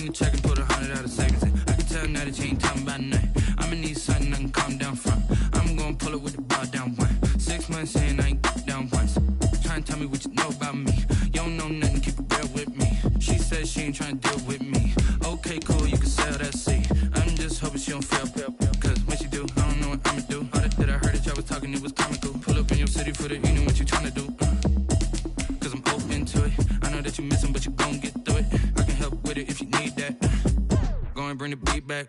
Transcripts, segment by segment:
in the check and put 100 out of savings in. I can tell now that you ain't talking about nothing. I'ma need something I can calm down from. I'm gonna pull it with the bar down one. 6 months in, I ain't down once. Try and tell me what you know about me. You don't know nothing, keep it real with me. She said she ain't trying to deal with me. Okay, cool, you can sell that seat. I'm just hoping she don't fail. Cause when she do, I don't know what I'ma do. All that I heard that y'all was talking, it was comical. Pull up in your city for the evening, what you trying to do? Cause I'm open to it. I know that you missing, but you gon' get through it. I can help with it if you need that. Go and bring the beat back.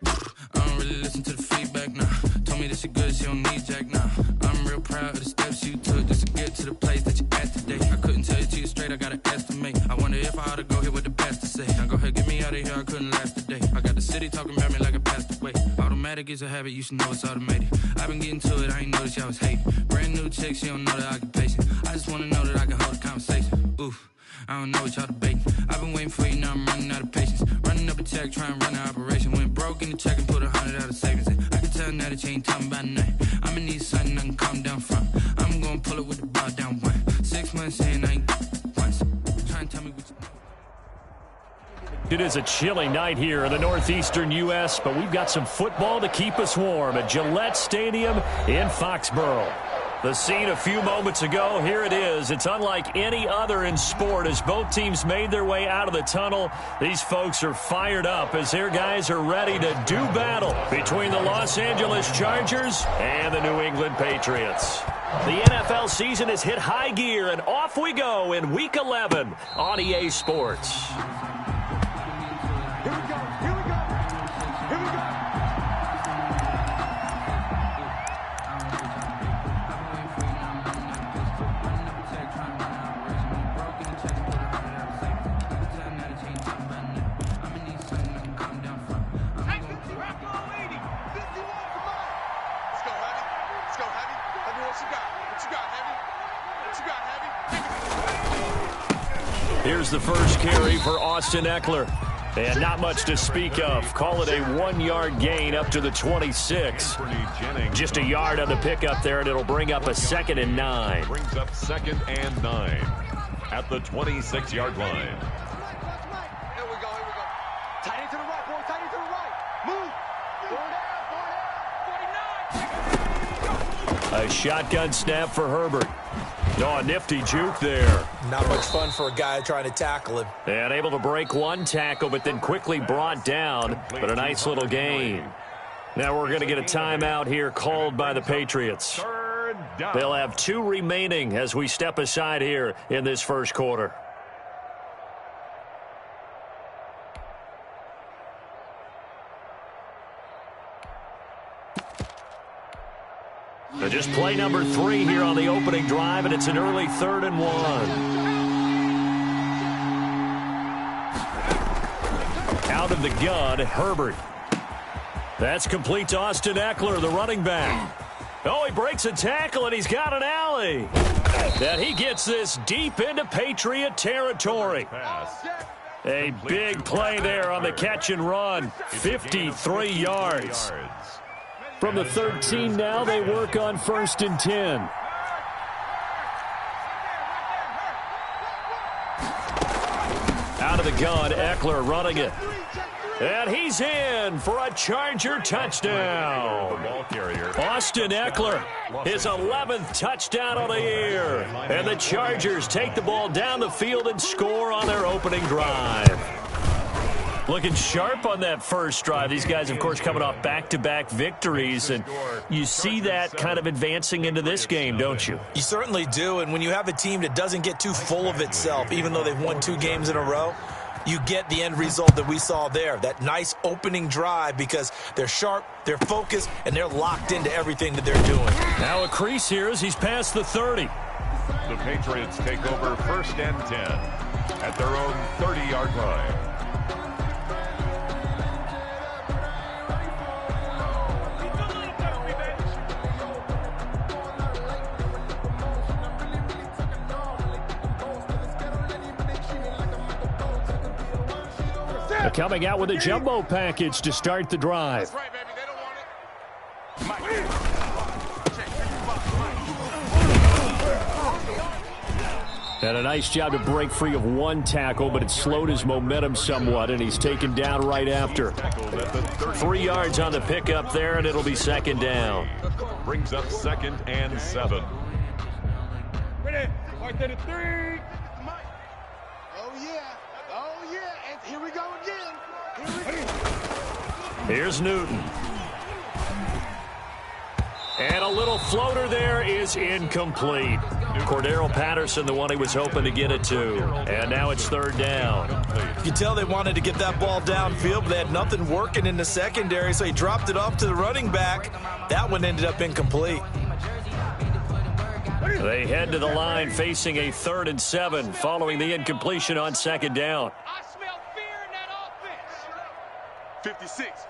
I don't really listen to the feedback, nah. Told me that she good, she don't need jack, nah. I'm real proud of the steps you took just to get to the place that you at today. I couldn't tell you to you straight, I gotta estimate. I wonder if I ought to go here with the best to say. Now go ahead, get me out of here, I couldn't last today. I got the city talking about me like I passed away. Automatic is a habit, you should know it's automated. I've been getting to it, I ain't noticed y'all was hating. Brand new chick, she don't know the occupation. I just wanna know that I can hold a conversation. Oof, I don't know what y'all debating. I've been waiting for you, now I'm running out of patience. Running up a check, trying to run an operation. Went broke in the check and put 100 out of savings in. I can tell now that you ain't talking about nothing. I'ma need something I can calm down from. I'm gonna pull it with the bar down one. 6 months in, I ain't once. Try and tell me what you know. It is a chilly night here in the northeastern U.S., but we've got some football to keep us warm at Gillette Stadium in Foxborough. The scene a few moments ago, here it is. It's unlike any other in sport as both teams made their way out of the tunnel. These folks are fired up as their guys are ready to do battle between the Los Angeles Chargers and the New England Patriots. The NFL season has hit high gear, and off we go in Week 11 on EA Sports. Here's the first carry for Austin Eckler. And not much to speak of. Call it a 1-yard gain up to the 26. Just a yard on the pickup there, and it'll bring up a 2nd and 9. Brings up 2nd and 9 at the 26-yard line. Here we go. Tight end to the right, boy. Tight end to the right. Move. 49. A shotgun snap for Herbert. Oh, a nifty juke there. Not much fun for a guy trying to tackle him. And able to break one tackle, but then quickly brought down. But a nice little gain. Now we're going to get a timeout here called by the Patriots. They'll have 2 remaining as we step aside here in this first quarter. Just play number 3 here on the opening drive, and it's an early 3rd and 1. Out of the gun, Herbert. That's complete to Austin Eckler, the running back. Oh, he breaks a tackle, and he's got an alley. And he gets this deep into Patriot territory. A big play there on the catch and run. 53 yards. From the 13 now, they work on 1st and 10. Out of the gun, Eckler running it. And he's in for a Charger touchdown. Austin Eckler, his 11th touchdown of the year. And the Chargers take the ball down the field and score on their opening drive. Looking sharp on that first drive. These guys, of course, coming off back-to-back victories, and you see that kind of advancing into this game, don't you? You certainly do, and when you have a team that doesn't get too full of itself, even though they've won 2 games in a row, you get the end result that we saw there, that nice opening drive, because they're sharp, they're focused, and they're locked into everything that they're doing. Now a crease here as he's past the 30. The Patriots take over 1st and 10 at their own 30-yard line. Coming out with a jumbo package to start the drive. And a nice job to break free of one tackle, but it slowed his momentum somewhat, and he's taken down right after. 3 yards on the pickup there, and it'll be second down. Brings up 2nd and 7. Ready? Right there to 3. Oh, yeah. Oh, yeah. And here we go again. Here's Newton. And a little floater there is incomplete. Cordero Patterson, the one he was hoping to get it to. And now it's 3rd down. You can tell they wanted to get that ball downfield, but they had nothing working in the secondary, so he dropped it off to the running back. That one ended up incomplete. They head to the line facing a 3rd and 7 following the incompletion on 2nd down. I smell fear in that offense. 56.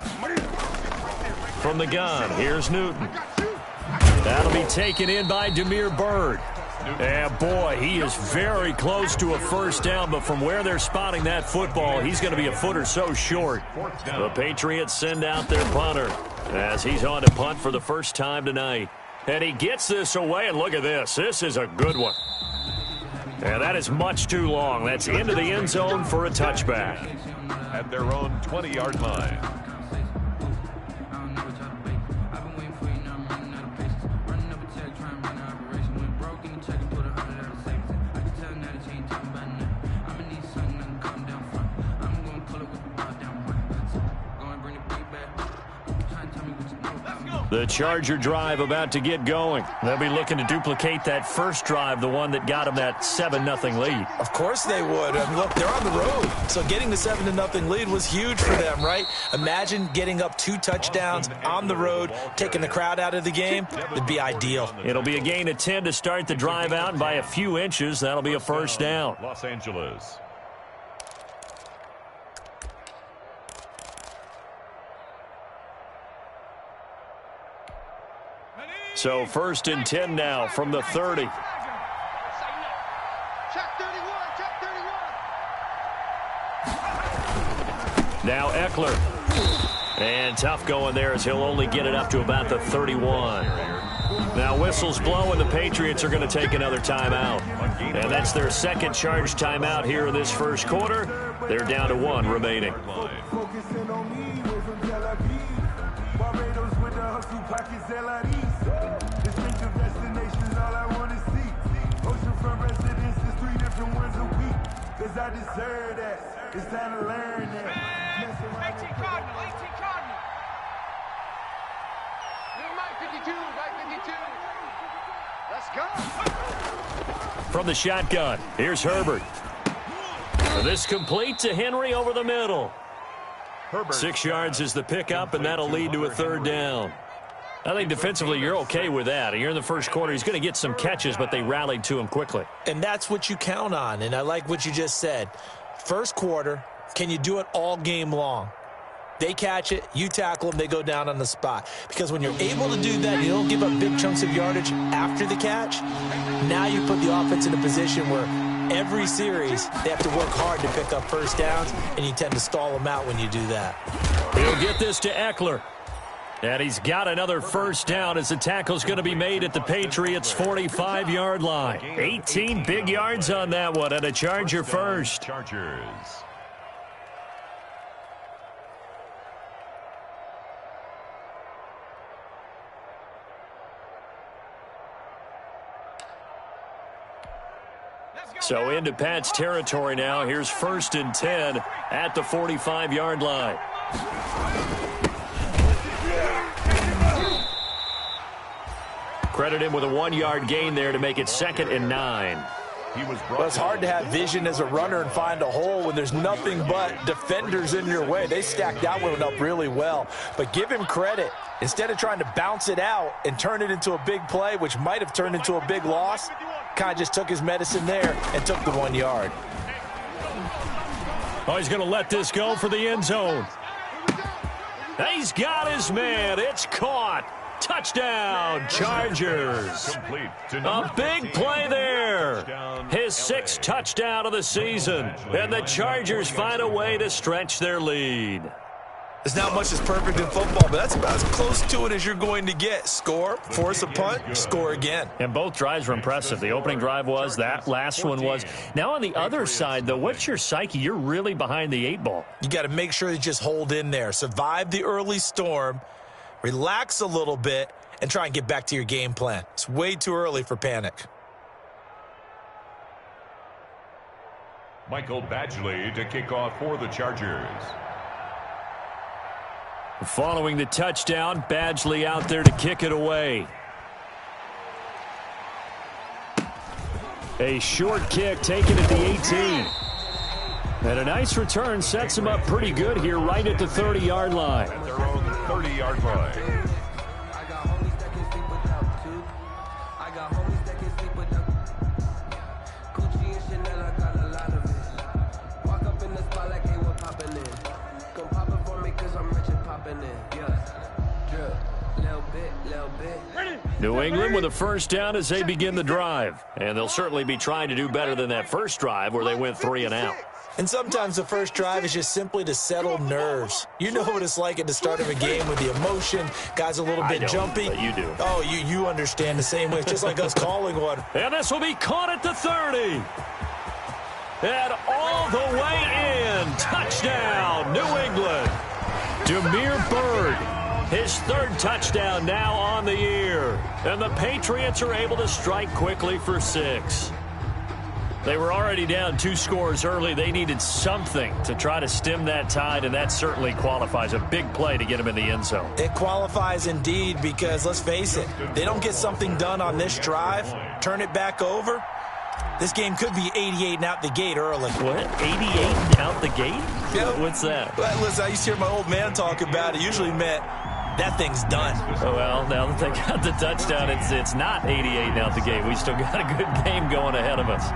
From the gun, here's Newton. That'll be taken in by Damiere Byrd. And boy, he is very close to a 1st down, but from where they're spotting that football, he's going to be a foot or so short. The Patriots send out their punter as he's on to punt for the first time tonight. And he gets this away, and look at this. This is a good one. And that is much too long. That's into the end zone for a touchback. At their own 20-yard line. The Charger drive about to get going. They'll be looking to duplicate that first drive, the one that got them that 7-0 lead. Of course they would. I mean, look, they're on the road, so getting the 7-0 lead was huge for them, right? Imagine getting up 2 touchdowns on the road, taking the crowd out of the game. It'd be ideal. It'll be a gain of 10 to start the drive out, and by a few inches, that'll be a 1st down. Los Angeles. So 1st and 10 now from the 30. Check 31. Check 31. Now Eckler. And tough going there as he'll only get it up to about the 31. Now whistles blow and the Patriots are going to take another timeout. And that's their 2nd charge timeout here in this 1st quarter. They're down to 1 remaining. I deserve that. It's time to learn that. 18 Cardinal. 18 Cardinal. Mike 52. Mike 52. Let's go. From the shotgun, here's Herbert. This complete to Henry over the middle. 6 yards is the pickup, and that'll lead to a 3rd down. I think defensively you're okay with that. Here in the 1st quarter, he's going to get some catches, but they rallied to him quickly. And that's what you count on, and I like what you just said. 1st quarter, can you do it all game long? They catch it, you tackle them, they go down on the spot. Because when you're able to do that, you don't give up big chunks of yardage after the catch. Now you put the offense in a position where every series they have to work hard to pick up 1st downs, and you tend to stall them out when you do that. He'll get this to Eckler. And he's got another 1st down as the tackle's going to be made at the Patriots' 45-yard line. 18 big yards on that one, and a Charger first. Chargers. So into Pat's territory now. Here's 1st and 10 at the 45-yard line. Credit him with a 1-yard gain there to make it 2nd and 9. Well, it's hard to have vision as a runner and find a hole when there's nothing but defenders in your way. They stacked that one up really well. But give him credit. Instead of trying to bounce it out and turn it into a big play, which might have turned into a big loss, kind of just took his medicine there and took the 1 yard. Oh, he's going to let this go for the end zone. He's got his man. It's caught. Touchdown, Chargers. A big play there. His 6th touchdown of the season. And the Chargers find a way to stretch their lead. There's not much that's perfect in football, but that's about as close to it as you're going to get. Score, force a punt, score again. And both drives were impressive. The opening drive was, that last one was. Now on the other side, though, what's your psyche? You're really behind the 8 ball. You got to make sure you just hold in there. Survive the early storm, relax a little bit, and try and get back to your game plan. It's way too early for panic. Michael Badgley to kick off for the Chargers. Following the touchdown, Badgley out there to kick it away. A short kick taken at the 18. And a nice return sets him up pretty good here right at the 30-yard line. At their own 30-yard line. New England with a first down as they begin the drive. And they'll certainly be trying to do better than that first drive where they went 3 and out. And sometimes the first drive is just simply to settle nerves. You know what it's like at the start of a game with the emotion, guys a little bit jumpy. But you do. Oh, you understand the same way. It's just like us calling one. And this will be caught at the 30. And all the way in. Touchdown, New England. Damiere Byrd, his 3rd touchdown now on the year. And the Patriots are able to strike quickly for 6. They were already down 2 scores early. They needed something to try to stem that tide, and that certainly qualifies. A big play to get them in the end zone. It qualifies indeed because, let's face it, they don't get something done on this drive, turn it back over, this game could be 88 and out the gate early. What? 88 and out the gate? Yeah. What's that? Well, listen, I used to hear my old man talk about it. Usually meant that thing's done. Oh, well, now that they got the touchdown, it's not 88 and out the gate. We still got a good game going ahead of us.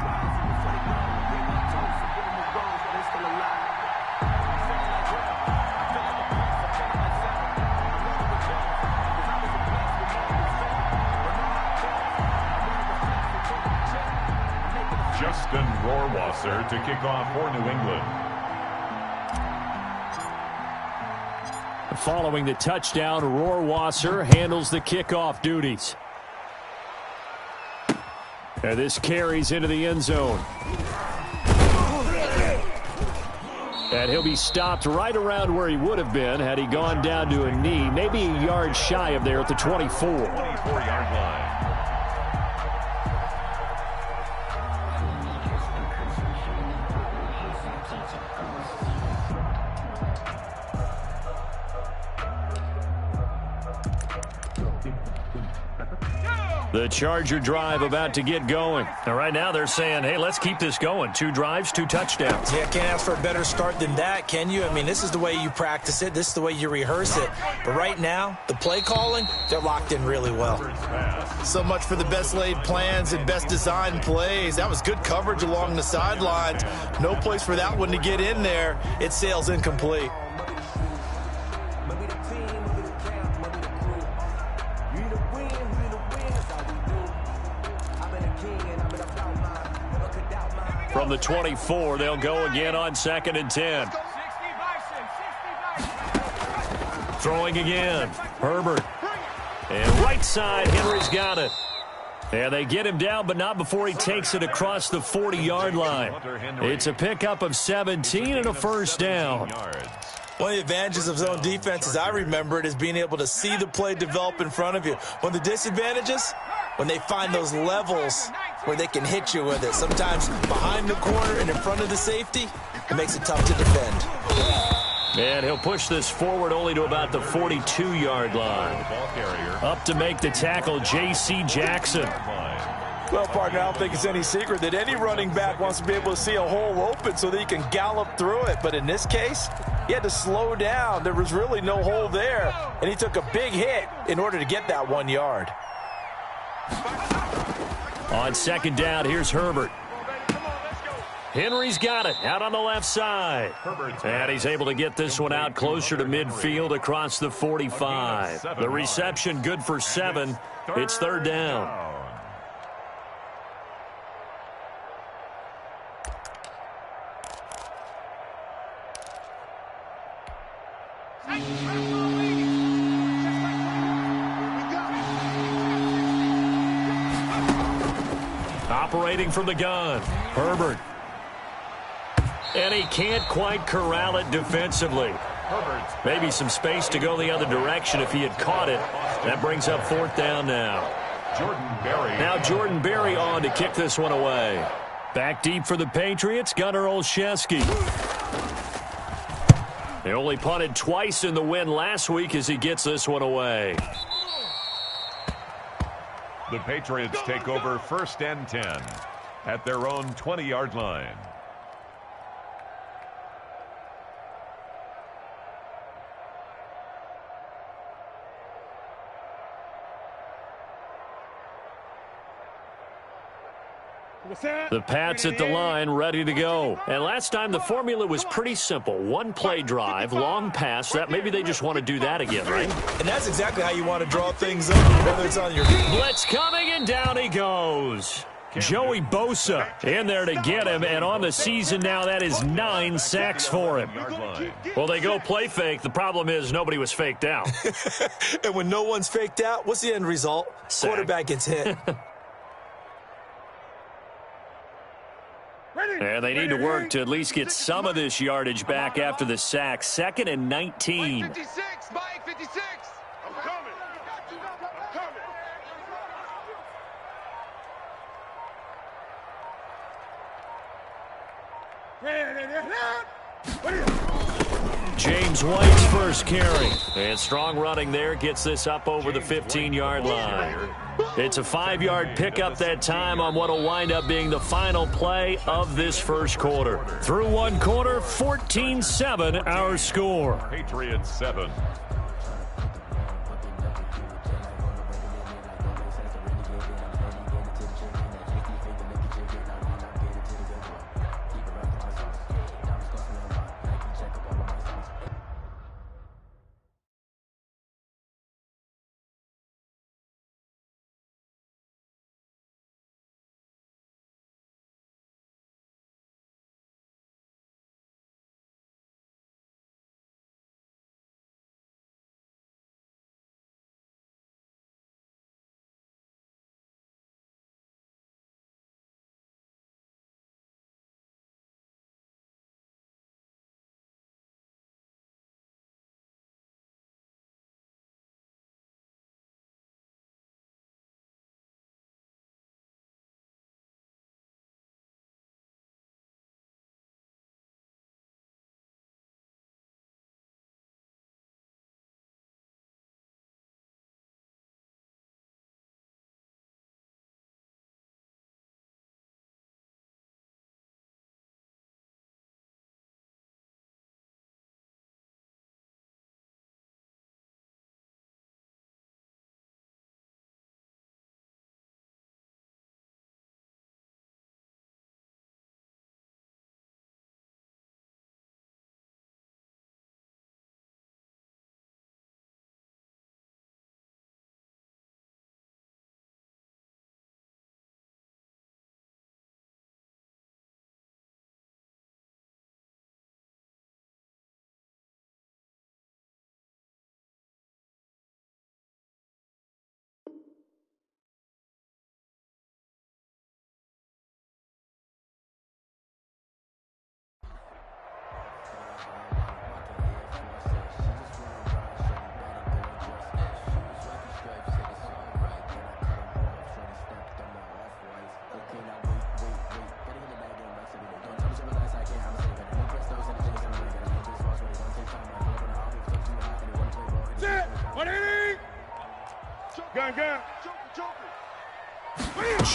Justin Rohrwasser to kick off for New England. Following the touchdown, Rohrwasser handles the kickoff duties. And this carries into the end zone. And he'll be stopped right around where he would have been had he gone down to a knee, maybe a yard shy of there at the 24. 24-yard line. The Charger drive about to get going. And right now they're saying, hey, let's keep this going. 2 drives, 2 touchdowns. Yeah, can't ask for a better start than that, can you? I mean, this is the way you practice it. This is the way you rehearse it. But right now, the play calling, they're locked in really well. So much for the best laid plans and best designed plays. That was good coverage along the sidelines. No place for that one to get in there. It sails incomplete. From the 24, they'll go again on 2nd and 10. Throwing again. Herbert. And right side, Henry's got it. And they get him down, but not before he takes it across the 40-yard line. It's a pickup of 17 and a first down. One of the advantages of zone defense, as I remember it, is being able to see the play develop in front of you. One of the disadvantages, when they find those levels where they can hit you with it. Sometimes behind the corner and in front of the safety, it makes it tough to defend. And he'll push this forward only to about the 42-yard line. Up to make the tackle, J.C. Jackson. Well, partner, I don't think it's any secret that any running back wants to be able to see a hole open so that he can gallop through it. But in this case, he had to slow down. There was really no hole there, and he took a big hit in order to get that 1 yard. On 2nd down, here's Herbert. Henry's got it out on the left side. And he's able to get this one out closer to midfield across the 45. The reception good for 7. It's 3rd down. Operating from the gun, Herbert. And he can't quite corral it defensively. Maybe some space to go the other direction if he had caught it. That brings up 4th down now. Now Jordan Berry on to kick this one away. Back deep for the Patriots, Gunnar Olszewski. They only punted twice in the win last week as he gets this one away. The Patriots take over 1st and 10 at their own 20-yard line. The Pats at the line, ready to go. And last time the formula was pretty simple. One play drive, long pass. That maybe they just want to do that again, right? And that's exactly how you want to draw things up, whether it's on your... Blitz coming, and down he goes. Joey Bosa in there to get him, and on the season now, that is 9 sacks for him. Well, they go play fake. The problem is nobody was faked out. And when no one's faked out, what's the end result? Sack. Quarterback gets hit. And they need to work to at least get some of this yardage back after the sack. 2nd and 19. Mike 56, Mike 56. I'm coming. James White's first carry. And strong running there gets this up over the 15-yard line. It's a 5-yard pickup that time on what will wind up being the final play of this first quarter. Through one quarter, 14-7 our score. Patriots 7.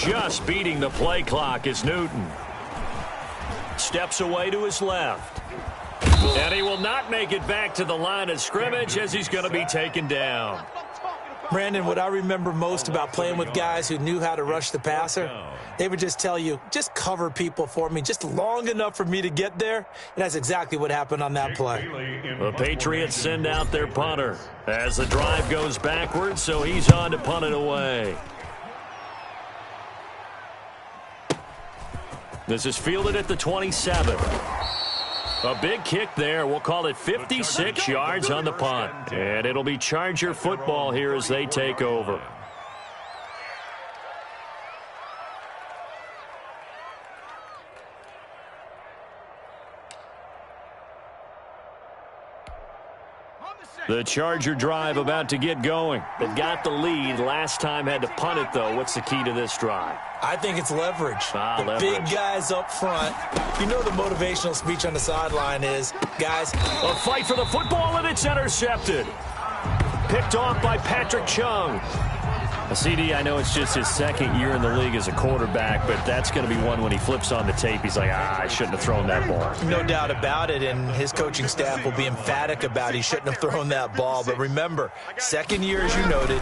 Just beating the play clock is Newton. Steps away to his left. And he will not make it back to the line of scrimmage as he's going to be taken down. Brandon, what I remember most about playing with guys who knew how to rush the passer, they would just tell you, just cover people for me, just long enough for me to get there. And that's exactly what happened on that play. The Patriots send out their punter as the drive goes backwards, so he's on to punt it away. This is fielded at the 27. A big kick there. We'll call it 56 yards on the punt. And it'll be Charger football here as they take over. The Charger drive about to get going. They got the lead. Last time had to punt it, though. What's the key to this drive? I think it's leverage. Leverage. Big guys up front. You know the motivational speech on the sideline is, guys. A fight for the football, and it's intercepted. Picked off by Patrick Chung. CD, I know it's just his second year in the league as a quarterback, but that's going to be one when he flips on the tape. He's like, I shouldn't have thrown that ball. No doubt about it, and his coaching staff will be emphatic about he shouldn't have thrown that ball. But remember, second year, as you noted,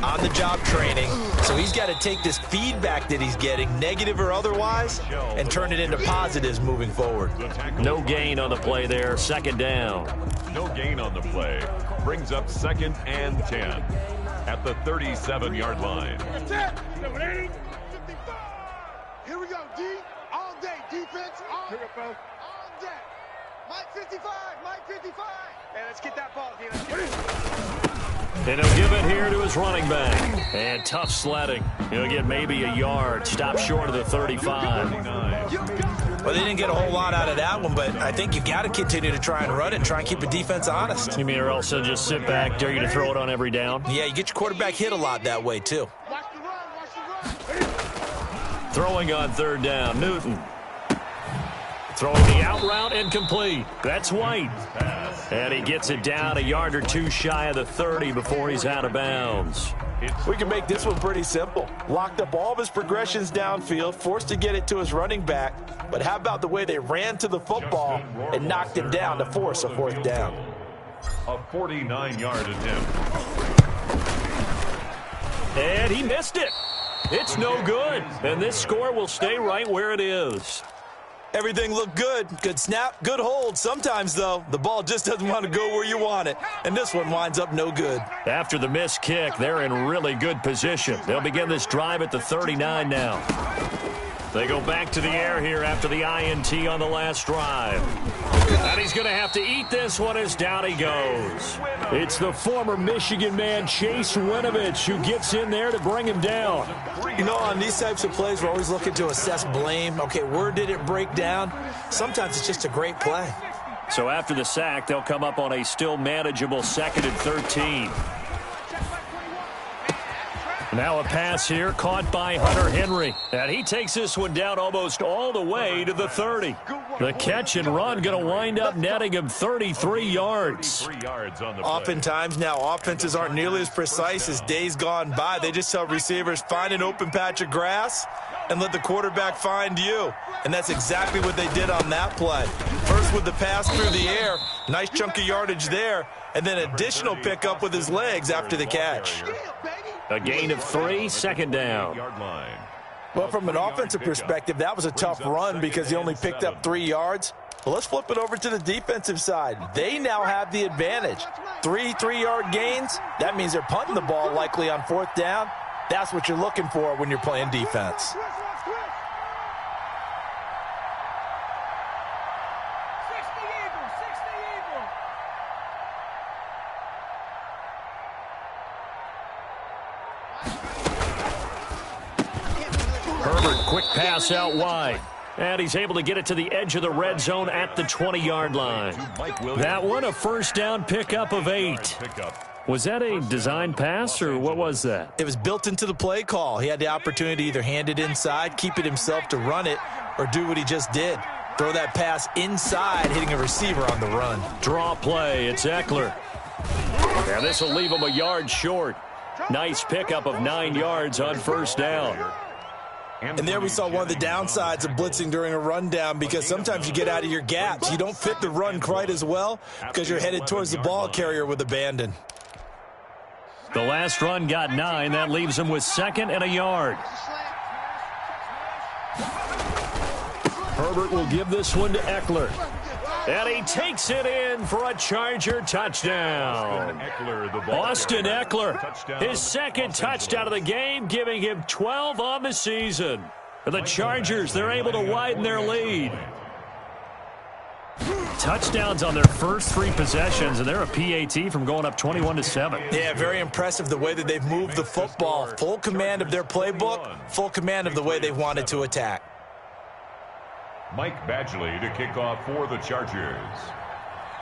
on-the-job training. So he's got to take this feedback that he's getting, negative or otherwise, and turn it into positives moving forward. No gain on the play there. Second down. No gain on the play. Brings up 2nd and 10 at the 37-yard line. Here we go, D. All day. Defense all day. Mike 55. Mike 55. Hey, let's get that ball, D. And he'll give it here to his running back. And tough sledding. He'll get maybe a yard. Stop short of the 35. Well, they didn't get a whole lot out of that one, but I think you got to continue to try and run it and try and keep the defense honest. You mean or else they'll just sit back, dare you to throw it on every down? Yeah, you get your quarterback hit a lot that way, too. Watch the run. Watch the run. Throwing on 3rd down, Newton. Throwing the out route, incomplete. That's White. And he gets it down a yard or two shy of the 30 before he's out of bounds. We can make this one pretty simple. Locked up all of his progressions downfield, forced to get it to his running back. But how about the way they ran to the football and knocked him down to force a 4th down? A 49-yard attempt. And he missed it. It's no good. And this score will stay right where it is. Everything looked good. Good snap, good hold. Sometimes, though, the ball just doesn't want to go where you want it. And this one winds up no good. After the missed kick, they're in really good position. They'll begin this drive at the 39 now. They go back to the air here after the INT on the last drive. And he's going to have to eat this one as down he goes. It's the former Michigan man, Chase Winovich, who gets in there to bring him down. You know, on these types of plays, we're always looking to assess blame. Okay, where did it break down? Sometimes it's just a great play. So after the sack, they'll come up on a still manageable 2nd and 13. Now a pass here caught by Hunter Henry. And he takes this one down almost all the way to the 30. The catch and run going to wind up netting him 33 yards. Oftentimes now offenses aren't nearly as precise as days gone by. They just tell receivers, find an open patch of grass and let the quarterback find you. And that's exactly what they did on that play. First with the pass through the air. Nice chunk of yardage there. And then additional pickup with his legs after the catch. A gain of 3, 2nd down. Well, from an offensive perspective, that was a tough run because he only picked up 3 yards. Well, let's flip it over to the defensive side. They now have the advantage. 3 3-yard gains. That means they're punting the ball likely on 4th down. That's what you're looking for when you're playing defense. Herbert, quick pass out wide. And he's able to get it to the edge of the red zone at the 20-yard line. That one, a 1st down pickup of 8. Was that a design pass, or what was that? It was built into the play call. He had the opportunity to either hand it inside, keep it himself to run it, or do what he just did. Throw that pass inside, hitting a receiver on the run. Draw play, it's Eckler. And this will leave him a yard short. Nice pickup of 9 yards on 1st down. And there we saw one of the downsides of blitzing during a rundown, because sometimes you get out of your gaps. You don't fit the run quite as well because you're headed towards the ball carrier with abandon. The last run got 9. That leaves him with 2nd and a yard. Herbert will give this one to Eckler. And he takes it in for a Charger touchdown. Austin Eckler, his 2nd touchdown of the game, giving him 12 on the season. For the Chargers, they're able to widen their lead. touchdowns on their first 3 possessions, and they're a PAT from going up 21-7. Yeah, very impressive the way that they've moved the football. Full command of their playbook, full command of the way they wanted to attack. Mike Badgley to kick off for the Chargers.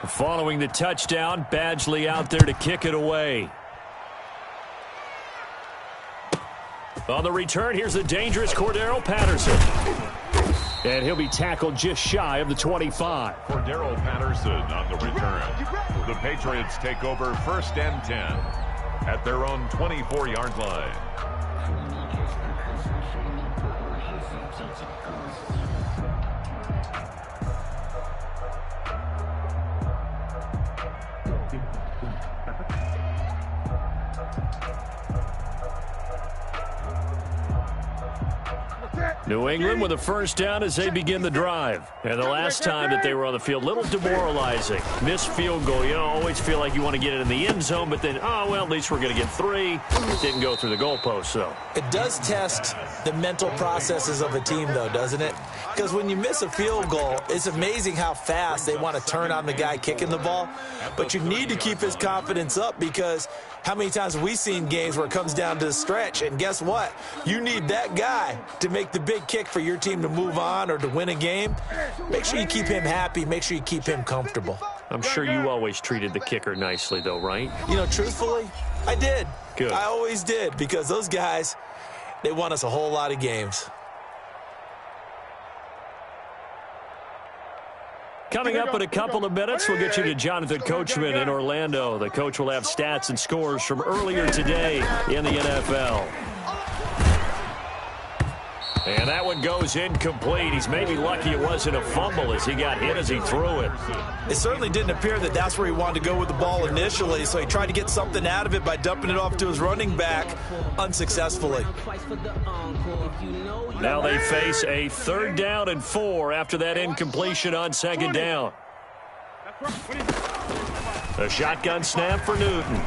Following the touchdown, Badgley out there to kick it away. On the return, here's the dangerous Cordero Patterson. And he'll be tackled just shy of the 25. Cordero Patterson on the return. The Patriots take over 1st and 10 at their own 24-yard line. New England with a first down as they begin the drive. And the last time that they were on the field, a little demoralizing. Missed field goal. You always feel like you want to get it in the end zone, but then, oh, well, at least we're going to get 3. It didn't go through the goalpost, though. It does test the mental processes of a team, though, doesn't it? Because when you miss a field goal, it's amazing how fast they want to turn on the guy kicking the ball. But you need to keep his confidence up, because how many times have we seen games where it comes down to the stretch, and guess what? You need that guy to make the big kick for your team to move on or to win a game. Make sure you keep him happy. Make sure you keep him comfortable. I'm sure you always treated the kicker nicely, though, right? You know, truthfully, I did. Good. I always did, because those guys, they won us a whole lot of games. Coming up in a couple of minutes, we'll get you to Jonathan Coachman in Orlando. The coach will have stats and scores from earlier today in the NFL. And that one goes incomplete. He's maybe lucky it wasn't a fumble as he got hit as he threw it. It certainly didn't appear that that's where he wanted to go with the ball initially, so he tried to get something out of it by dumping it off to his running back unsuccessfully. Now they face a 3rd down and 4 after that incompletion on 2nd down. A shotgun snap for Newton.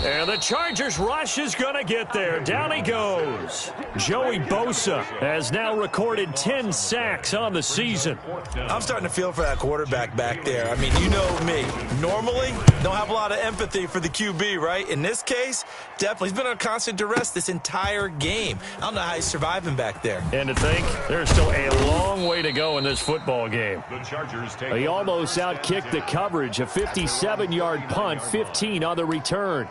And the Chargers rush is going to get there. Down he goes. Joey Bosa has now recorded 10 sacks on the season. I'm starting to feel for that quarterback back there. I mean, you know me. Normally, don't have a lot of empathy for the QB, right? In this case, definitely. He's been on constant duress this entire game. I don't know how he's surviving back there. And to think, there's still a long way to go in this football game. The Chargers take He almost outkicked the coverage. A 57-yard punt, 15 on the return.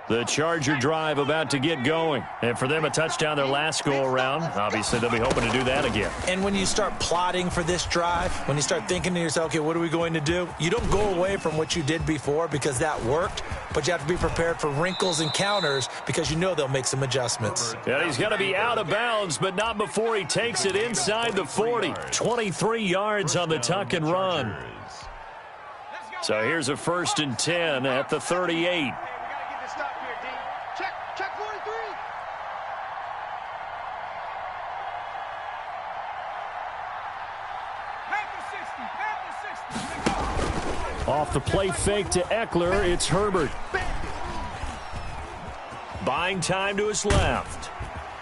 The Charger drive about to get going. And for them, a touchdown their last go-around. Obviously, they'll be hoping to do that again. And when you start plotting for this drive, when you start thinking to yourself, okay, what are we going to do? You don't go away from what you did before because that worked, but you have to be prepared for wrinkles and counters because you know they'll make some adjustments. And he's going to be out of bounds, but not before he takes it inside the 40. 23 yards on the tuck and run. So here's a 1st and 10 at the 38. Off the play fake to Eckler, it's Herbert. Buying time to his left.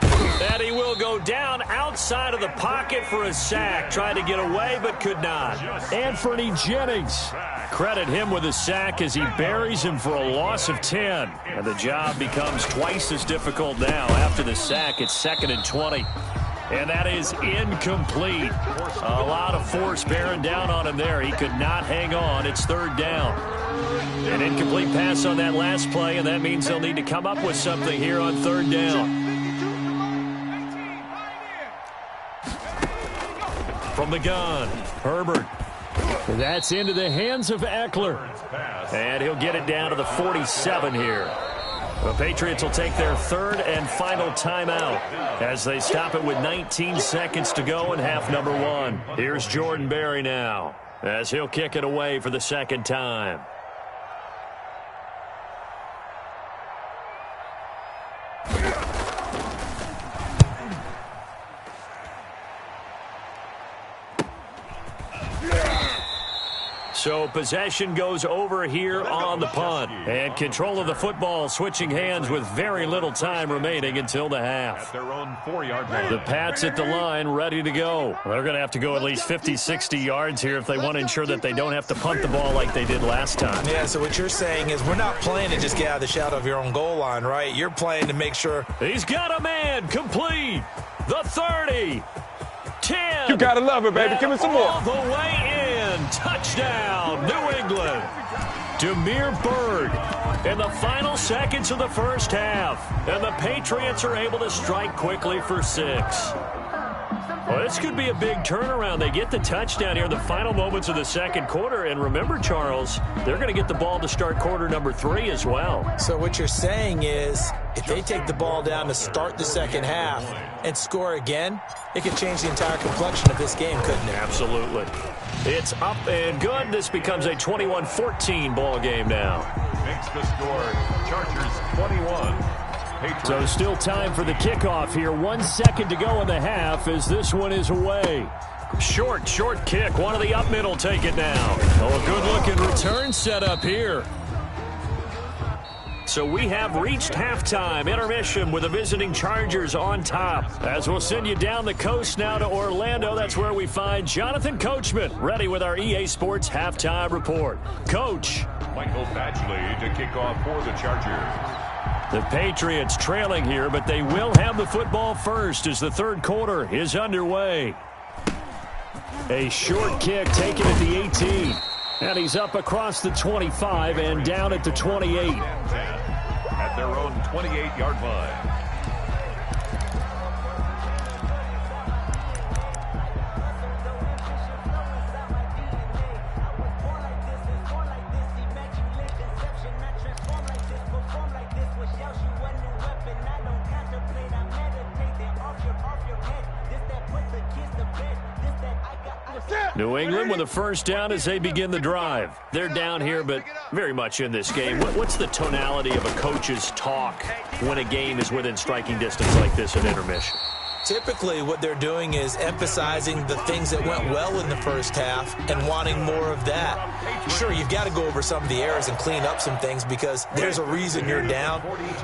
And he will go down outside of the pocket for a sack. Tried to get away, but could not. Anthony Jennings. Credit him with a sack as he buries him for a loss of 10. And the job becomes twice as difficult now. After the sack, it's 2nd and 20. And that is incomplete. A lot of force bearing down on him there. He could not hang on. It's 3rd down. An incomplete pass on that last play, and that means they'll need to come up with something here on 3rd down. From the gun, Herbert. That's into the hands of Eckler. And he'll get it down to the 47 here. The Patriots will take their 3rd and final timeout as they stop it with 19 seconds to go in half number 1. Here's Jordan Berry now as he'll kick it away for the 2nd time. So possession goes over here on the punt. And control of the football switching hands with very little time remaining until the half. At their own 4-yard line. The Pats at the line ready to go. They're going to have to go at least 50, 60 yards here if they want to ensure that they don't have to punt the ball like they did last time. Yeah, so what you're saying is we're not playing to just get out of the shadow of your own goal line, right? You're playing to make sure. He's got a man complete. The 30. 10. You gotta love it, baby. Give me some more. All the way in. Touchdown, New England. Demir Bird in the final seconds of the first half. And the Patriots are able to strike quickly for 6. Well, this could be a big turnaround. They get the touchdown here in the final moments of the second quarter. And remember, Charles, they're going to get the ball to start quarter number 3 as well. So what you're saying is if they take the ball down to start the second half and score again, it could change the entire complexion of this game, couldn't it? Absolutely. It's up and good. This becomes a 21-14 ball game now. Makes the score. Chargers 21. So still time for the kickoff here. 1 second to go in the half as this one is away. Short kick. One of the up middle take it now. Oh, a good-looking return set up here. So we have reached halftime. Intermission with the visiting Chargers on top. As we'll send you down the coast now to Orlando. That's where we find Jonathan Coachman ready with our EA Sports halftime report. Coach. Michael Badgley to kick off for the Chargers. The Patriots trailing here, but they will have the football first as the third quarter is underway. A short kick taken at the 18. And he's up across the 25 and down at the 28. At their own 28-yard line. New England with a first down as they begin the drive. They're down here, but very much in this game. What's the tonality of a coach's talk when a game is within striking distance like this at intermission? Typically, what they're doing is emphasizing the things that went well in the first half and wanting more of that. Sure, you've got to go over some of the errors and clean up some things because there's a reason you're down.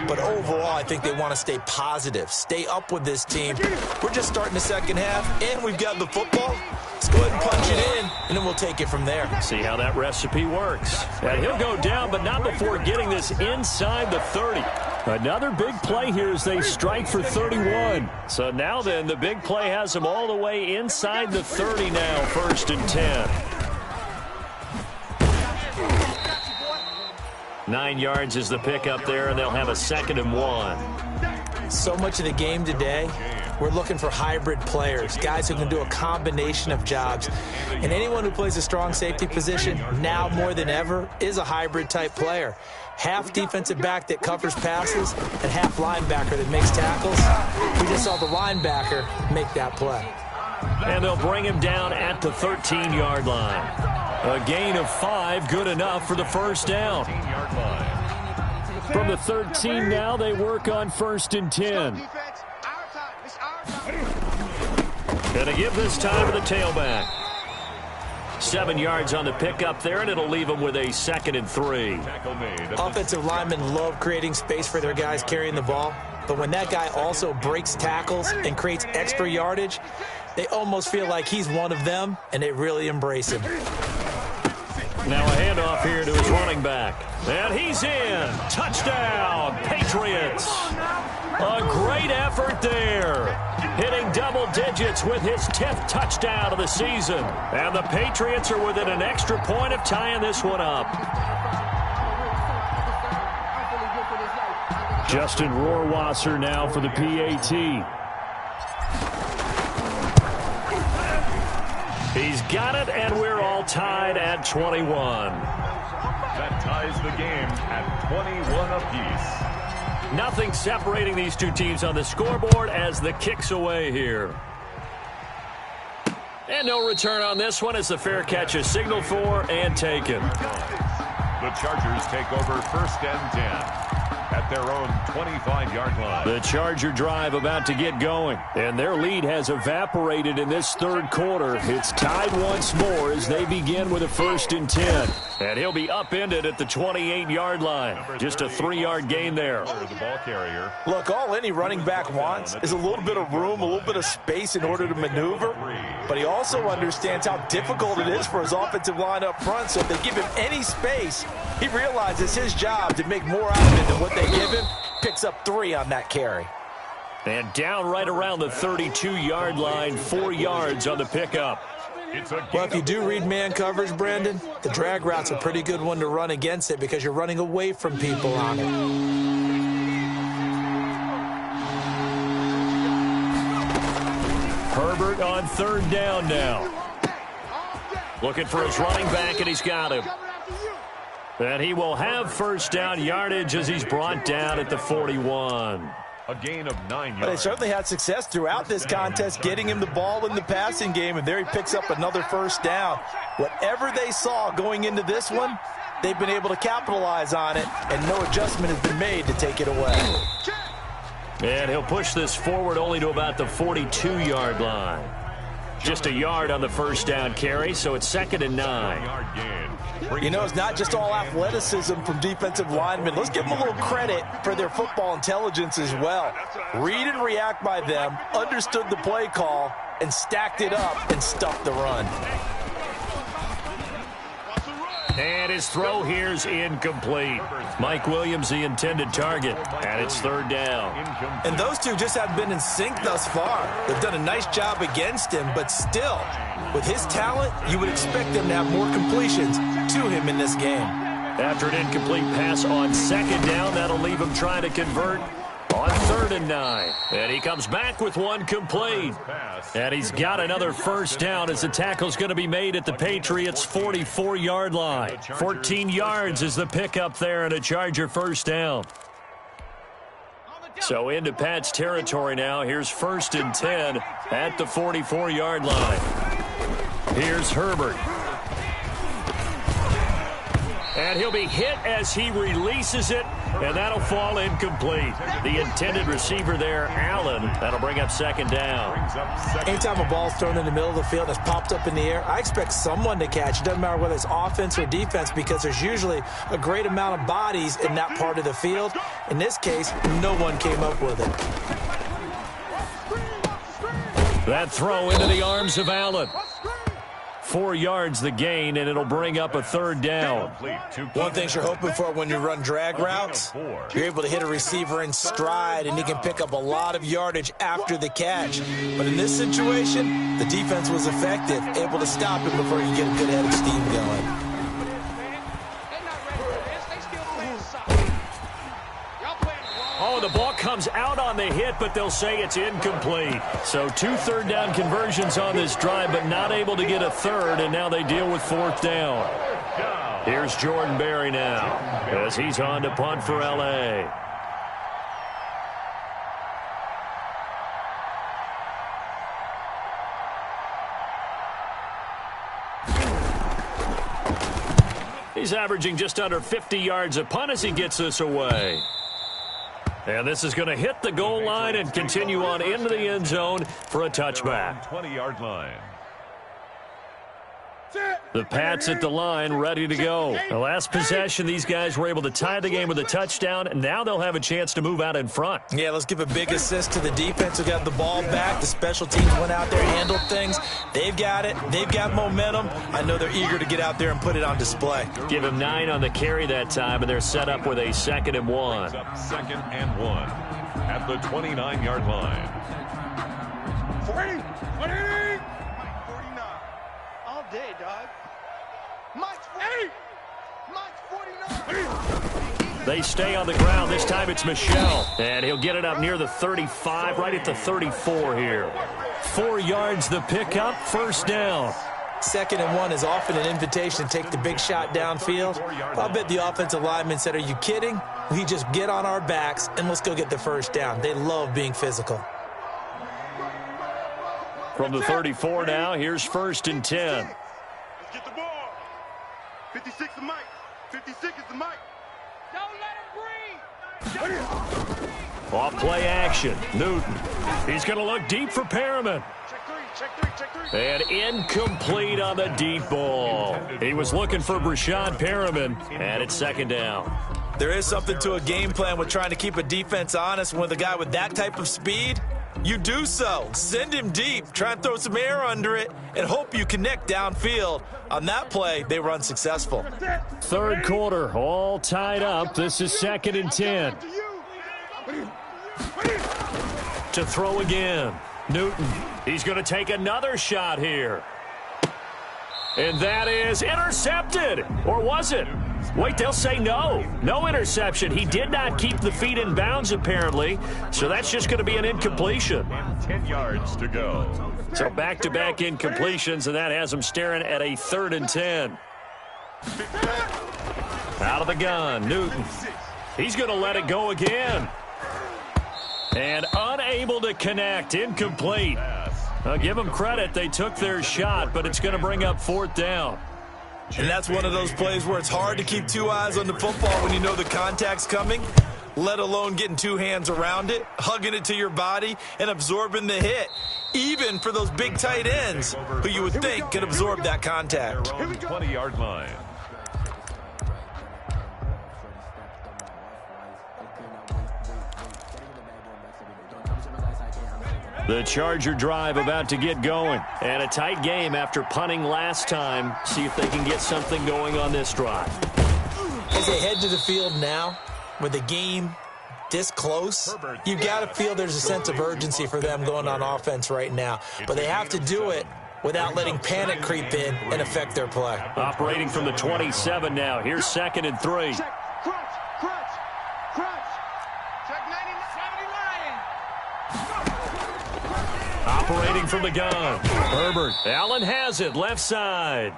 But overall, I think they want to stay positive, stay up with this team. We're just starting the second half, and we've got the football. Let's go ahead and punch it in, and then we'll take it from there. See how that recipe works. And he'll go down, but not before getting this inside the 30. Another big play here as they strike for 31. So now then, the big play has them all the way inside the 30 now, 1st and 10. 9 yards is the pickup there, and they'll have a 2nd and 1. So much of the game today, we're looking for hybrid players, guys who can do a combination of jobs. And anyone who plays a strong safety position, now more than ever, is a hybrid-type player. Half defensive back that covers passes and half linebacker that makes tackles. We just saw the linebacker make that play. And they'll bring him down at the 13-yard line. A gain of 5, good enough for the first down. From the 13 now, they work on 1st and 10. And to give this time to the tailback. 7 yards on the pickup there, and it'll leave them with a 2nd and 3. Offensive linemen love creating space for their guys carrying the ball, but when that guy also breaks tackles and creates extra yardage, they almost feel like he's one of them, and they really embrace him. Now a handoff here to his running back. And he's in. Touchdown, Patriots. A great effort there. Hitting double digits with his 10th touchdown of the season. And the Patriots are within an extra point of tying this one up. Justin Rohrwasser now for the PAT. He's got it, and we're all tied at 21. That ties the game at 21 apiece. Nothing separating these two teams on the scoreboard as the kick's away here. And no return on this one as the fair catch is signaled for and taken. The Chargers take over 1st and 10. at their own 25-yard line. The Charger drive about to get going, and their lead has evaporated in this third quarter. It's tied once more as they begin with a 1st and 10. And he'll be upended at the 28-yard line. Just a 3-yard gain there. The ball carrier. Look, all any running back wants is a little bit of room, a little bit of space in order to maneuver. But he also understands how difficult it is for his offensive line up front. So if they give him any space, he realizes his job to make more out of it than what they give him. Picks up 3 on that carry. And down right around the 32-yard line, 4 yards on the pickup. Well, if you do read man coverage, Brandon, the drag route's a pretty good one to run against it because you're running away from people on it. Herbert on 3rd down now. Looking for his running back, and he's got him. And he will have 1st down yardage as he's brought down at the 41. A gain of 9 yards. But they certainly had success throughout this contest getting him the ball in the passing game, and there he picks up another 1st down. Whatever they saw going into this one, they've been able to capitalize on it, and no adjustment has been made to take it away. And he'll push this forward only to about the 42-yard line. Just a yard on the 1st down carry, so it's 2nd and 9. You know, it's not just all athleticism from defensive linemen. Let's give them a little credit for their football intelligence as well. Read and react by them, understood the play call, and stacked it up and stuffed the run. And his throw here's incomplete. Mike Williams, the intended target, and it's 3rd down. And those two just have been in sync thus far. They've done a nice job against him, but still, with his talent, you would expect them to have more completions to him in this game. After an incomplete pass on 2nd down, that'll leave him trying to convert on 3rd and 9. And he comes back with one complete. And he's got another 1st down as the tackle's going to be made at the Patriots' 44-yard line. 14 yards is the pickup there and a Charger 1st down. So into Pat's territory now. Here's 1st and 10 at the 44-yard line. Here's Herbert. And he'll be hit as he releases it, and that'll fall incomplete. The intended receiver there, Allen, that'll bring up 2nd down. Anytime a ball's thrown in the middle of the field and it's popped up in the air, I expect someone to catch. It doesn't matter whether it's offense or defense because there's usually a great amount of bodies in that part of the field. In this case, no one came up with it. That throw into the arms of Allen. 4 yards the gain, and it'll bring up a 3rd down. One thing you're hoping for when you run drag routes, you're able to hit a receiver in stride, and he can pick up a lot of yardage after the catch. But in this situation, the defense was effective, able to stop him before you get a good head of steam going. Oh, the ball comes out on the hit, but they'll say it's incomplete. So 2 3rd down conversions on this drive, but not able to get a 3rd, and now they deal with 4th down. Here's Jordan Berry now as he's on to punt for L.A. He's averaging just under 50 yards a punt as he gets this away. And this is going to hit the goal line and continue on into the end zone for a touchback. 20-yard line. The Pats at the line, ready to go. The last possession, these guys were able to tie the game with a touchdown, and now they'll have a chance to move out in front. Yeah, let's give a big assist to the defense who got the ball back. The special teams went out there, handled things. They've got it. They've got momentum. I know they're eager to get out there and put it on display. Give him 9 on the carry that time, and they're set up with a 2nd and 1. 2nd and 1 at the 29-yard line. 40, 49. All day, dog. Mike's 40. Mike's 49. They stay on the ground. This time it's Michel. And he'll get it up near the 35, right at the 34 here. 4 yards the pickup, 1st down. 2nd and 1 is often an invitation to take the big shot downfield. I bet the offensive lineman said, are you kidding? We just get on our backs and let's go get the 1st down. They love being physical. From the 34 now, here's 1st and 10. Let's get the ball. 56 is Mike. 56 is the Mike. Don't let him breathe. Off play action. Newton. He's going to look deep for Perriman. And incomplete on the deep ball. He was looking for Brashad Perriman, and it's second down. There is something to a game plan with trying to keep a defense honest. With a guy with that type of speed, you do so. Send him deep. Try and throw some air under it and hope you connect downfield. On that play, they were unsuccessful. Third quarter, all tied up. This is 2nd and 10. To throw again. Newton. He's going to take another shot here. And that is intercepted. Or was it? Wait, they'll say no. No interception. He did not keep the feet in bounds, apparently. So that's just going to be an incompletion. 10 yards to go. So back-to-back incompletions, and that has him staring at a 3rd and 10. Out of the gun, Newton. He's going to let it go again. And unable to connect, incomplete. I'll give them credit. They took their shot, but it's going to bring up 4th down. And that's one of those plays where it's hard to keep two eyes on the football when you know the contact's coming, let alone getting two hands around it, hugging it to your body, and absorbing the hit, even for those big tight ends who you would think could absorb that contact. 20-yard line. The Charger drive about to get going. And a tight game after punting last time. See if they can get something going on this drive. As they head to the field now, with the game this close, you've got to feel there's a sense of urgency for them going on offense right now. But they have to do it without letting panic creep in and affect their play. Operating from the 27 now. Here's 2nd and 3. Operating from the gun. Herbert. Allen has it. Left side.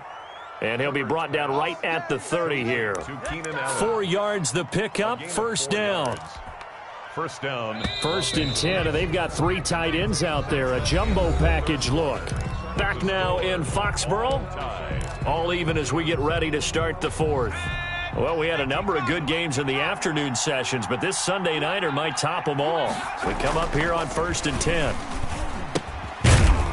And he'll be brought down right at the 30 here. 4 yards the pickup. First down. First down. 1st and 10. And they've got 3 tight ends out there. A jumbo package look. Back now in Foxborough. All even as we get ready to start the 4th. Well, we had a number of good games in the afternoon sessions, but this Sunday nighter might top them all. We come up here on 1st and 10.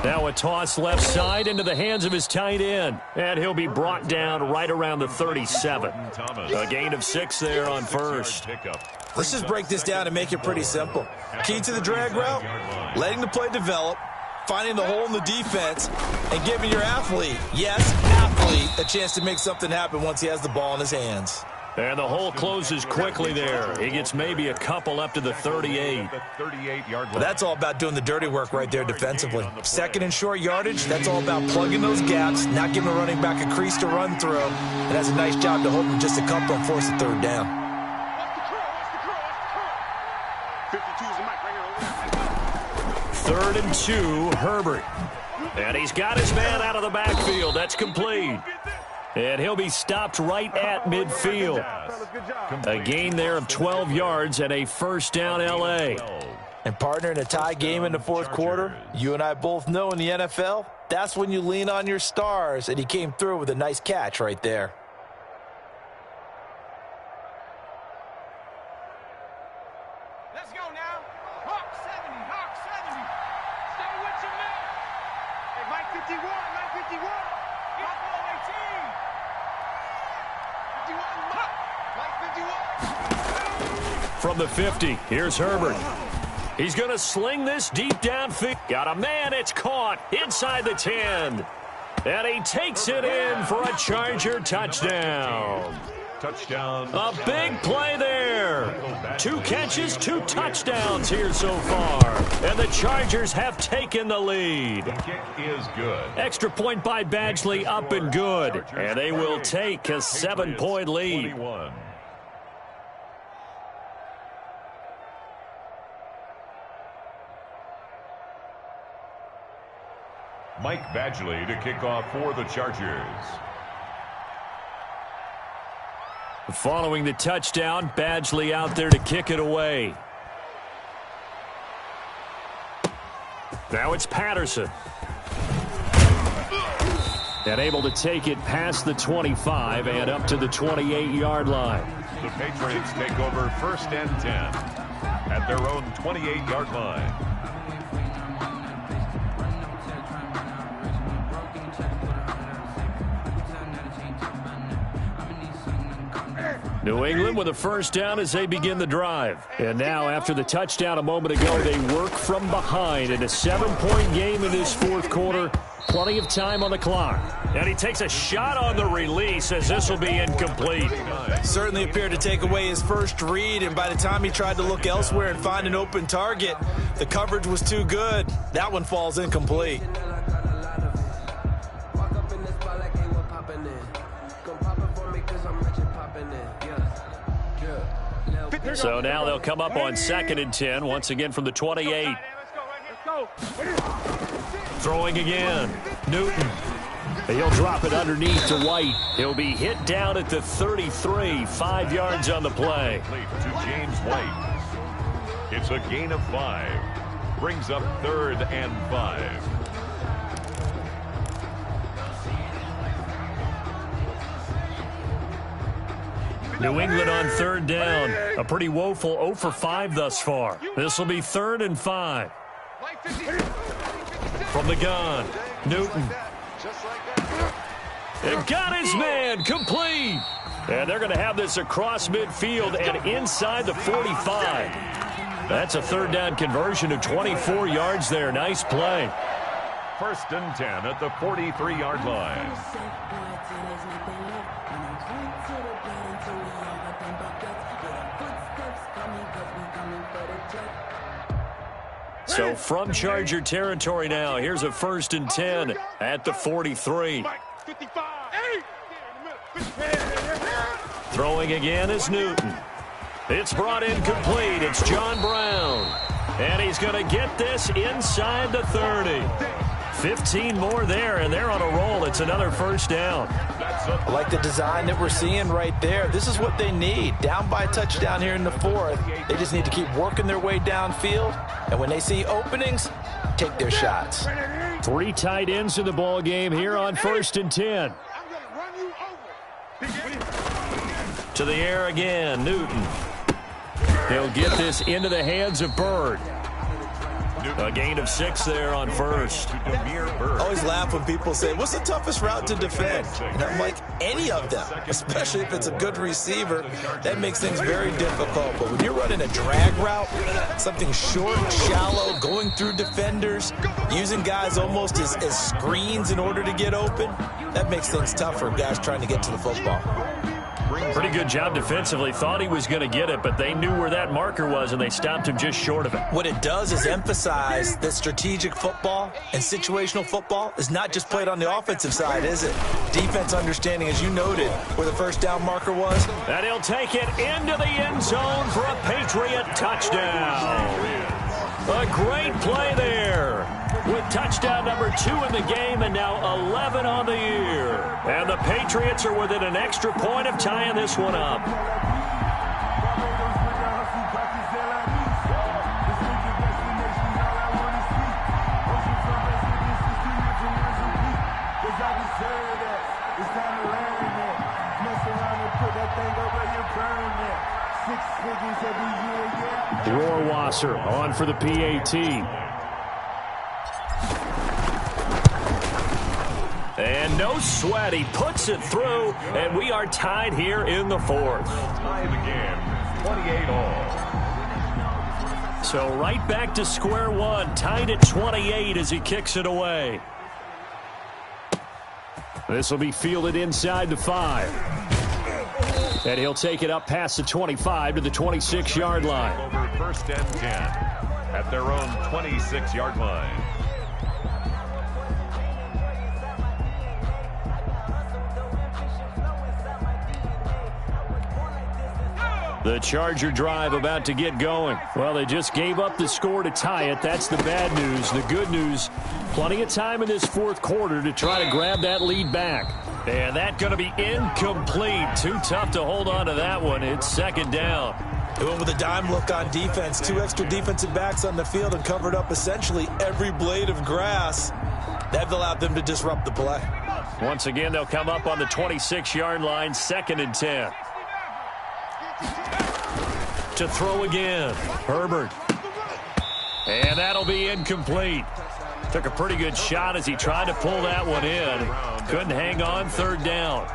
Now a toss left side into the hands of his tight end. And he'll be brought down right around the 37. A gain of 6 there on 1st. Let's just break this down and make it pretty simple. Key to the drag route, letting the play develop, finding the hole in the defense, and giving your athlete, a chance to make something happen once he has the ball in his hands. And the hole closes quickly there. He gets maybe a couple up to the 38. Well, that's all about doing the dirty work right there defensively. 2nd and short yardage, that's all about plugging those gaps, not giving a running back a crease to run through. It does a nice job to hold him just a couple and force a 3rd down. 3rd and 2, Herbert. And he's got his man out of the backfield. That's complete. And he'll be stopped right at midfield. A gain there of 12 yards and a first down L.A. And partner, in a tie game in the 4th quarter, you and I both know in the NFL, that's when you lean on your stars, and he came through with a nice catch right there. Let's go now. Hawk 70, Hawk 70. Stay with your man. Hey, Mike 51, Mike 51. Hawk 18. 51, Mike 51. From the 50, here's Herbert. He's going to sling this deep downfield. Got a man, it's caught inside the 10. And he takes it in for a Charger touchdown. Touchdown. A big play there. 2 catches, 2 touchdowns here so far. And the Chargers have taken the lead. The kick is good. Extra point by Badgley, up and good. And they will take a 7-point lead. 21. Mike Badgley to kick off for the Chargers. Following the touchdown, Badgley out there to kick it away. Now it's Patterson. And able to take it past the 25 and up to the 28-yard line. The Patriots take over 1st and 10 at their own 28-yard line. New England with a first down as they begin the drive. And now, after the touchdown a moment ago, they work from behind in a 7-point game in this fourth quarter. Plenty of time on the clock. And he takes a shot on the release as this will be incomplete. Certainly appeared to take away his first read, and by the time he tried to look elsewhere and find an open target, the coverage was too good. That one falls incomplete. So now they'll come up on 2nd and 10, once again from the 28. Throwing again. Newton. He'll drop it underneath to White. He'll be hit down at the 33, 5 yards on the play. To James White. It's a gain of 5. Brings up 3rd and 5. New England on 3rd down. A pretty woeful 0 for 5 thus far. This will be 3rd and 5. From the gun, Newton. And got his man, complete. And they're going to have this across midfield and inside the 45. That's a 3rd down conversion of 24 yards there. Nice play. 1st and 10 at the 43-yard line. So from Charger territory now, here's a 1st and 10 at the 43. Throwing again is Newton. It's brought in complete. It's John Brown. And he's going to get this inside the 30. 15 more there, and they're on a roll. It's another 1st down. I like the design that we're seeing right there. This is what they need. Down by a touchdown here in the 4th. They just need to keep working their way downfield. And when they see openings, take their shots. 3 tight ends in the ball game here on 1st and 10. To the air again, Newton. He'll get this into the hands of Bird. A gain of 6 there on 1st. I always laugh when people say, what's the toughest route to defend? And I'm like, any of them, especially if it's a good receiver. That makes things very difficult. But when you're running a drag route, something short, shallow, going through defenders, using guys almost as screens in order to get open, that makes things tough for guys trying to get to the football. Pretty good job defensively. Thought he was going to get it, but they knew where that marker was, and they stopped him just short of it. What it does is emphasize that strategic football and situational football is not just played on the offensive side, is it? Defense understanding, as you noted, where the 1st down marker was. And he'll take it into the end zone for a Patriot touchdown. A great play there with touchdown number 2 in the game and now 11 on the year. And the Patriots are within an extra point of tying this one up. Rohrwasser on for the PAT. And no sweat. He puts it through, and we are tied here in the 4th. Tie the game, 28 all. So right back to square one, tied at 28 as he kicks it away. This will be fielded inside the 5. And he'll take it up past the 25 to the 26-yard line. Over 1st and 10 at their own 26-yard line. The Charger drive about to get going. Well, they just gave up the score to tie it. That's the bad news. The good news, plenty of time in this 4th quarter to try to grab that lead back. And that's going to be incomplete. Too tough to hold on to that one. It's 2nd down. They went with a dime look on defense. 2 extra defensive backs on the field and covered up essentially every blade of grass. That allowed them to disrupt the play. Once again, they'll come up on the 26-yard line, 2nd and 10. To throw again. Herbert. And that'll be incomplete. Took a pretty good shot as he tried to pull that one in. Couldn't hang on, third down.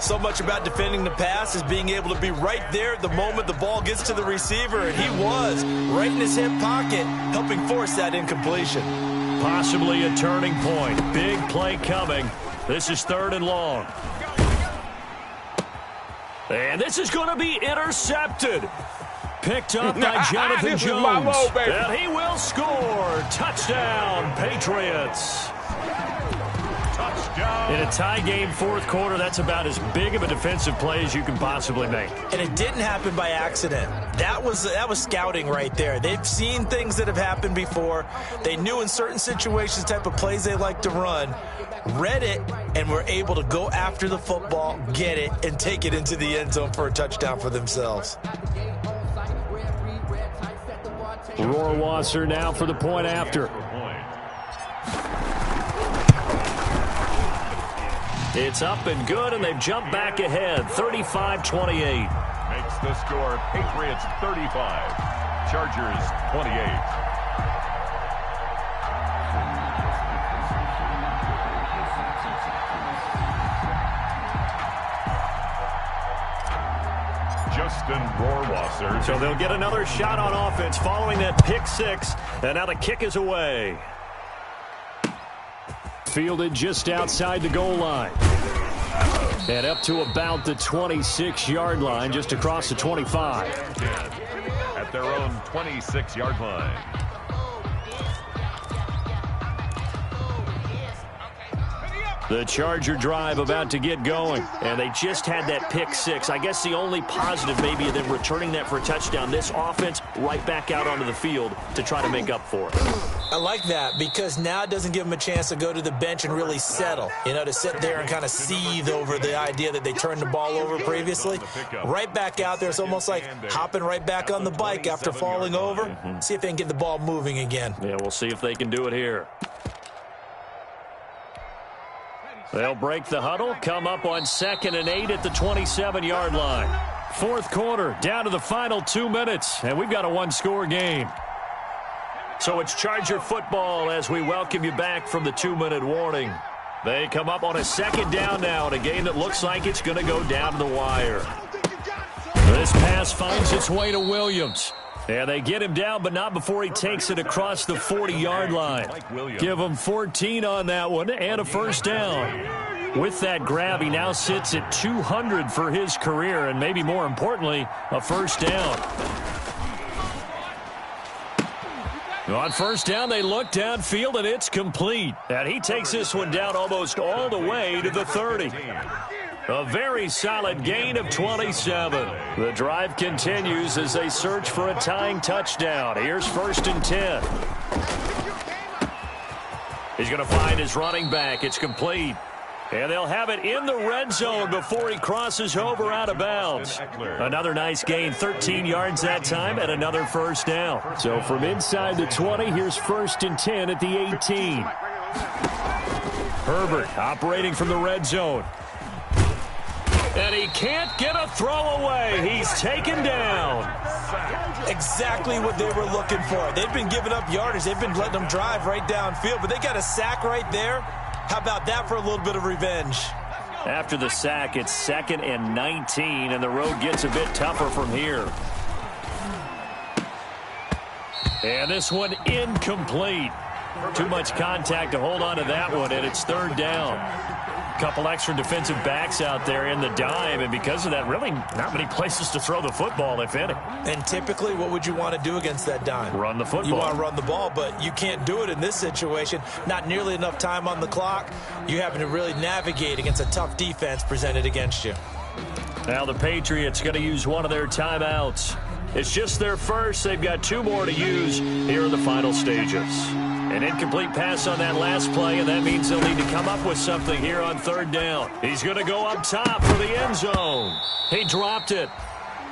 So much about defending the pass is being able to be right there at the moment the ball gets to the receiver, and he was right in his hip pocket, helping force that incompletion. Possibly a turning point. Big play coming. This is third and long. And this is going to be intercepted. Picked up by Jonathan Jones. And he will score. Touchdown, Patriots. Touchdown. In a tie game fourth quarter, that's about as big of a defensive play as you can possibly make. And it didn't happen by accident. That was scouting right there. They've seen things that have happened before. They knew in certain situations the type of plays they like to run, read it, and were able to go after the football, get it, and take it into the end zone for a touchdown for themselves. Rohrwasser now for the point after. It's up and good, and they've jumped back ahead, 35-28. Makes the score Patriots 35, Chargers 28. Justin Rohrwasser. So they'll get another shot on offense following that pick six, and now the kick is away. Fielded just outside the goal line. And up to about the 26-yard line, just across the 25. At their own 26-yard line. The Charger drive about to get going, and they just had that pick six. I guess the only positive maybe of them returning that for a touchdown. This offense right back out onto the field to try to make up for it. I like that because now it doesn't give them a chance to go to the bench and really settle, to sit there and kind of seethe over the idea that they turned the ball over previously. Right back out there, it's almost like hopping right back on the bike after falling over. See if they can get the ball moving again. Yeah, we'll see if they can do it here. They'll break the huddle, come up on 2nd and 8 at the 27-yard line. Fourth quarter, down to the final 2 minutes, and we've got a one-score game. So it's Charger football as we welcome you back from the 2-minute warning. They come up on a second down now in a game that looks like it's going to go down to the wire. This pass finds its way to Williams. And they get him down, but not before he takes it across the 40-yard line. Give him 14 on that one and a first down. With that grab, he now sits at 200 for his career, and maybe more importantly, a first down. On first down, they look downfield, and it's complete. And he takes this one down almost all the way to the 30. A very solid gain of 27. The drive continues as they search for a tying touchdown. Here's 1st and 10. He's going to find his running back. It's complete. And they'll have it in the red zone before he crosses over out of bounds. Another nice gain, 13 yards that time, and another first down. So from inside the 20, here's 1st and 10 at the 18. Herbert operating from the red zone. And he can't get a throw away. He's taken down. Exactly what they were looking for. They've been giving up yardage. They've been letting them drive right downfield, but they got a sack right there. How about that for a little bit of revenge? After the sack, it's 2nd and 19, and the road gets a bit tougher from here. And this one incomplete. Too much contact to hold on to that one, and it's 3rd down. Couple extra defensive backs out there in the dime, and because of that, really not many places to throw the football, if any. And typically, what would you want to do against that dime? Run the football. You want to run the ball, but you can't do it in this situation. Not nearly enough time on the clock. You having to really navigate against a tough defense presented against you. Now the Patriots going to use one of their timeouts. It's just their first. They've got 2 more to use here in the final stages. An incomplete pass on that last play, and that means they'll need to come up with something here on 3rd down. He's going to go up top for the end zone. He dropped it.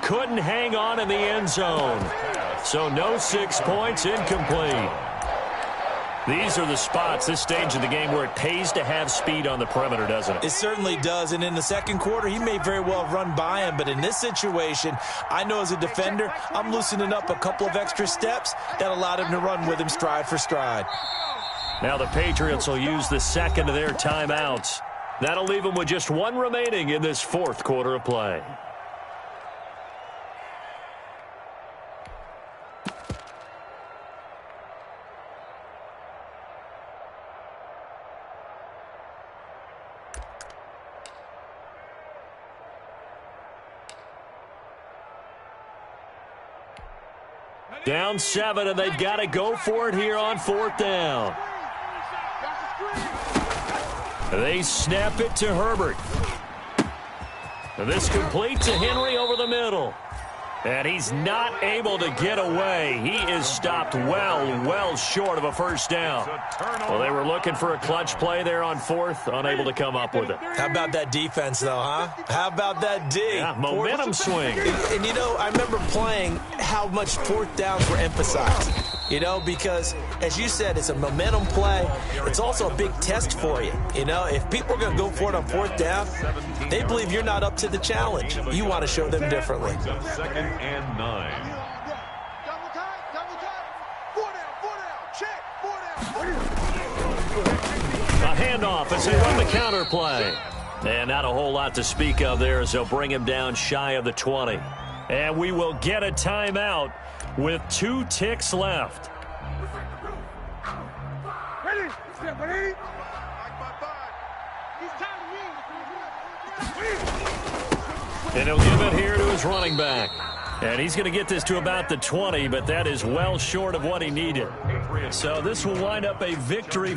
Couldn't hang on in the end zone. So no 6 points, incomplete. These are the spots, this stage of the game, where it pays to have speed on the perimeter, doesn't it? It certainly does, and in the second quarter, he may very well run by him, but in this situation, I know as a defender, I'm loosening up a couple of extra steps that allowed him to run with him stride for stride. Now the Patriots will use the second of their timeouts. That'll leave them with just one remaining in this fourth quarter of play. Down 7, and they've got to go for it here on 4th down. They snap it to Herbert. This complete to Henry over the middle. And he's not able to get away. He is stopped well short of a first down. Well, they were looking for a clutch play there on 4th, unable to come up with it. How about that defense, though, huh? How about that D? Yeah, momentum swing. And, you know, I remember playing how much 4th downs were emphasized. You know, because, as you said, it's a momentum play. It's also a big test for you. You know, if people are going to go for it on 4th down, they believe you're not up to the challenge. You want to show them differently. 2nd and 9. Double time. 4 down, check, 4 down. A handoff as they run the counter play. And not a whole lot to speak of there as they'll bring him down shy of the 20. And we will get a timeout with 2 ticks left. Ready? Step ready. He's And he'll give it here to his running back. And he's going to get this to about the 20, but that is well short of what he needed. So this will wind up a victory.